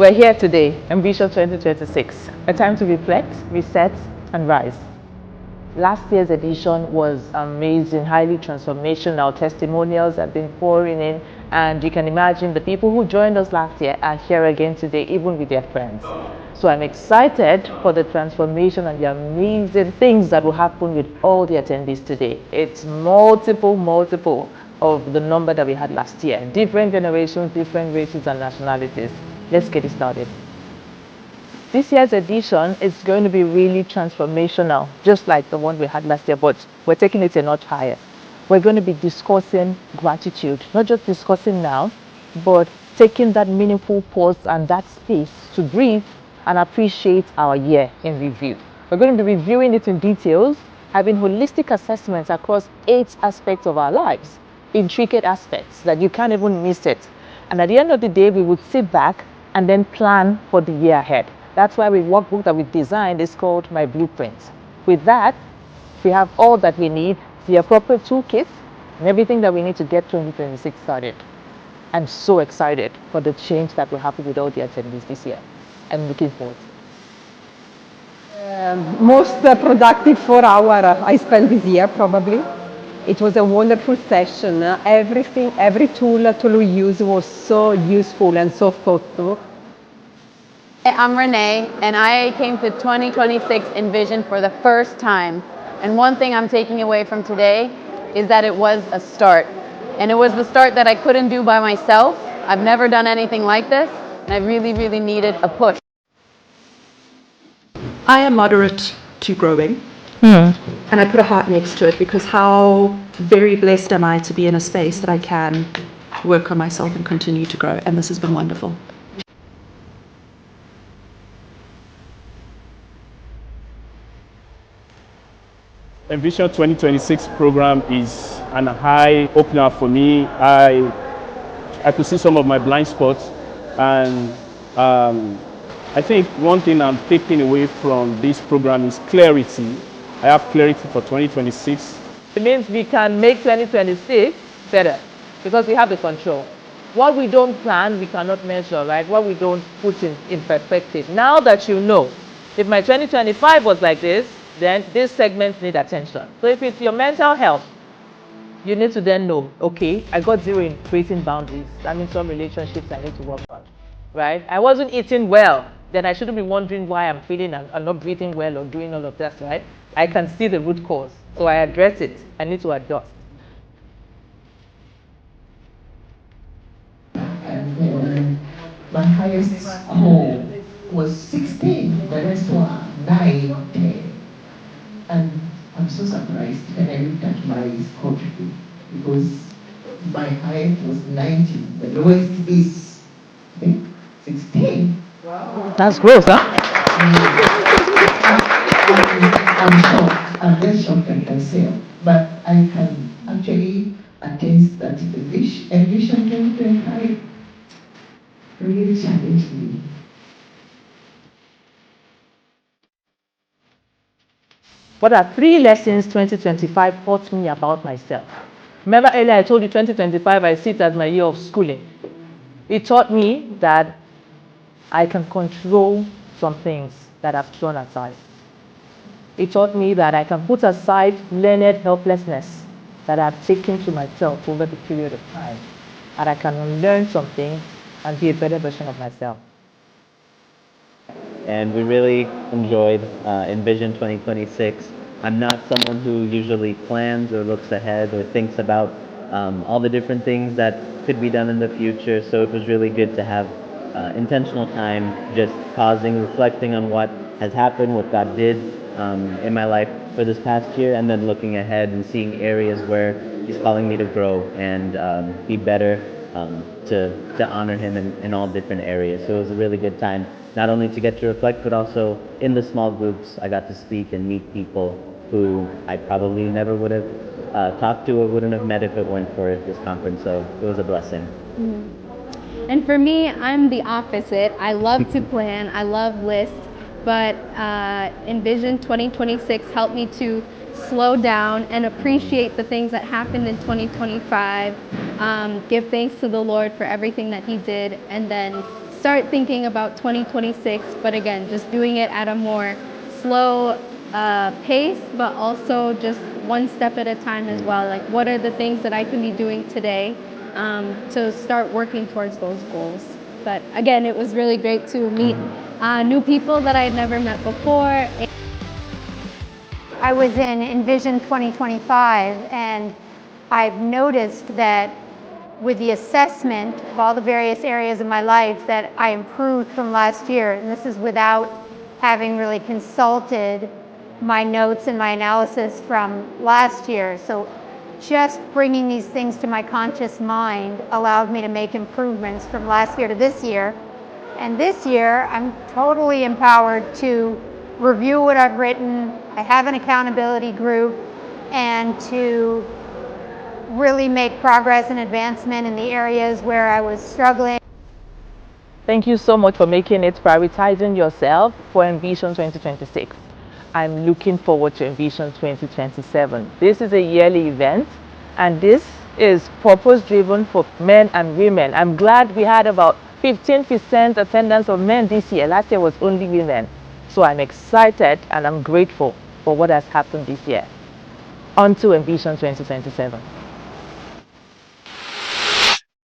We're here today, Envision 2026, a time to reflect, reset, and rise. Last year's edition was amazing, highly transformational. Testimonials have been pouring in, and you can imagine the people who joined us last year are here again today, even with their friends. So I'm excited for the transformation and the amazing things that will happen with all the attendees today. It's multiple of the number that we had last year. Different generations, different races and nationalities. Let's get it started. This year's edition is going to be really transformational, just like the one we had last year, but we're taking it a notch higher. We're going to be discussing gratitude, not just discussing now, but taking that meaningful pause and that space to breathe and appreciate our year in review. We're going to be reviewing it in details, having holistic assessments across 8 aspects of our lives, intricate aspects that you can't even miss it. And at the end of the day, we would sit back and then plan for the year ahead. That's why the workbook that we designed is called My Blueprint. With that, we have all that we need, the appropriate toolkit, and everything that we need to get 2026 started. I'm so excited for the change that will happen with all the attendees this year. I'm looking forward to it. Most productive 4 hours I spent this year, probably. It was a wonderful session. Every tool we used was so useful and so thoughtful. I'm Renee, and I came to 2026 Envision for the first time. And one thing I'm taking away from today is that it was a start. And it was the start that I couldn't do by myself. I've never done anything like this, and I really needed a push. I am moderate to growing, and I put a heart next to it because how very blessed am I to be in a space that I can work on myself and continue to grow, and this has been wonderful. Envision 2026 program is an eye opener for me. I could see some of my blind spots, and I think one thing I'm taking away from this program is clarity. I have clarity for 2026. It means we can make 2026 better because we have the control. What we don't plan, we cannot measure, right? What we don't put in perspective. Now that you know, if my 2025 was like this, then these segments need attention. So if it's your mental health, you need to then know, okay, I got 0 in creating boundaries. That means some relationships I need to work on, right? I wasn't eating well, then I shouldn't be wondering why I'm feeling I'm not breathing well or doing all of that, right? I can see the root cause, so I address it. I need to adjust. And my highest score was 16, the rest were 9, 10. And I'm so surprised when I looked at my score today because my highest was 19, the lowest is, I think, 16. Wow. That's gross, huh? I'm shocked. I'm just shocked at myself. But I can actually attest that the Envision 2025 really challenged me. What are 3 lessons 2025 taught me about myself? Remember earlier I told you 2025 I see it as my year of schooling. It taught me that I can control some things that I've thrown aside. It taught me that I can put aside learned helplessness that I've taken to myself over the period of time. And I can unlearn something and be a better version of myself. And we really enjoyed Envision 2026. I'm not someone who usually plans or looks ahead or thinks about all the different things that could be done in the future, so it was really good to have intentional time just pausing, reflecting on what has happened, what God did in my life for this past year, and then looking ahead and seeing areas where He's calling me to grow and be better, to honor Him in all different areas. So it was a really good time, not only to get to reflect, but also in the small groups, I got to speak and meet people who I probably never would have talked to or wouldn't have met if it weren't for this conference. So it was a blessing. And for me, I'm the opposite. I love to plan, I love lists, but Envision 2026 helped me to slow down and appreciate the things that happened in 2025, give thanks to the Lord for everything that He did, and then start thinking about 2026, but again, just doing it at a more slow pace, but also just one step at a time as well. Like, what are the things that I can be doing today to start working towards those goals? But again, it was really great to meet new people that I had never met before. I was in Envision 2025, and I've noticed that with the assessment of all the various areas of my life that I improved from last year, and this is without having really consulted my notes and my analysis from last year. So just bringing these things to my conscious mind allowed me to make improvements from last year to this year. And this year, I'm totally empowered to review what I've written. I have an accountability group, and to really make progress and advancement in the areas where I was struggling. Thank you so much for making it prioritizing yourself for Envision 2026. I'm looking forward to Envision 2027. This is a yearly event, and this is purpose-driven for men and women. I'm glad we had about 15% attendance of men this year. Last year was only women. So I'm excited and I'm grateful for what has happened this year. On to Envision 2027.